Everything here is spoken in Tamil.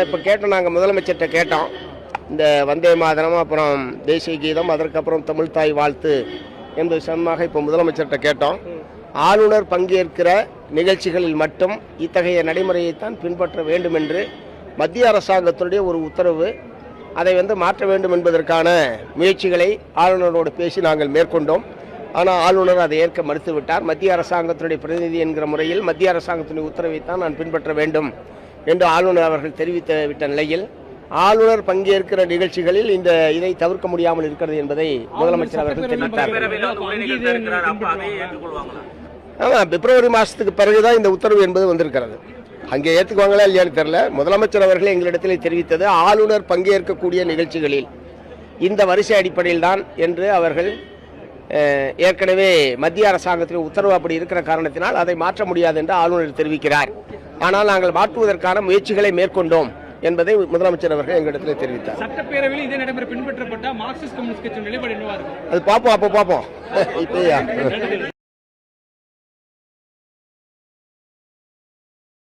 இப்போ கேட்டோம், நாங்கள் முதலமைச்சர்கிட்ட கேட்டோம். இந்த வந்தே மாதரம், அப்புறம் தேசிய கீதம், அதற்கப்புறம் தமிழ் தாய் வாழ்த்து என்பது சமமாக இப்போ முதலமைச்சர்கிட்ட கேட்டோம். ஆளுநர் பங்கேற்கிற நிகழ்ச்சிகளில் மட்டும் இத்தகைய நடைமுறையைத்தான் பின்பற்ற வேண்டும் என்று மத்திய அரசாங்கத்துடைய ஒரு உத்தரவு. அதை மாற்ற வேண்டும் என்பதற்கான முயற்சிகளை ஆளுநரோடு பேசி நாங்கள் மேற்கொண்டோம். ஆனால் ஆளுநர் அதை ஏற்க மறுத்துவிட்டார். மத்திய அரசாங்கத்தினுடைய பிரதிநிதி என்கிற முறையில் மத்திய அரசாங்கத்தினுடைய உத்தரவைத்தான் நான் பின்பற்ற வேண்டும் என்று ஆளுநர் அவர்கள் தெரிவித்து விட்ட நிலையில் ஆளுநர் பங்கேற்கிற நிகழ்ச்சிகளில் இதை தவிர்க்க முடியாமல் இருக்கிறது என்பதை முதலமைச்சர் அவர்கள் தெரிவித்தார். ஆமாம், பிப்ரவரி மாதத்துக்கு பிறகுதான் இந்த உத்தரவு என்பது வந்திருக்கிறது. அங்கே ஏற்றுக்குவாங்களா இல்லையான்னு தெரியல. முதலமைச்சர் அவர்கள் எங்களிடத்தில் தெரிவித்தது ஆளுநர் பங்கேற்கக்கூடிய நிகழ்ச்சிகளில் இந்த வரிசை அடிப்படையில் தான் என்று அவர்கள் ஏற்கனவே மத்திய அரசாங்கத்தின் உத்தரவு அப்படி இருக்கிற காரணத்தினால் அதை மாற்ற முடியாது என்று ஆளுநர் தெரிவிக்கிறார். ஆனால் நாங்கள் மாற்றுவதற்கான முயற்சிகளை மேற்கொண்டோம் என்பதை முதலமைச்சர் அவர்கள் எங்களிடத்தில் தெரிவித்தார். சட்டப்பேரவையில் இதே நடைமுறை பின்பற்றப்பட்ட மார்க்சிஸ்ட் கம்யூனிஸ்ட் கட்சியின் நிலைப்பாடு என்னவா இருக்கும்? அது பார்ப்போம், அப்போ பார்ப்போம். இப்போ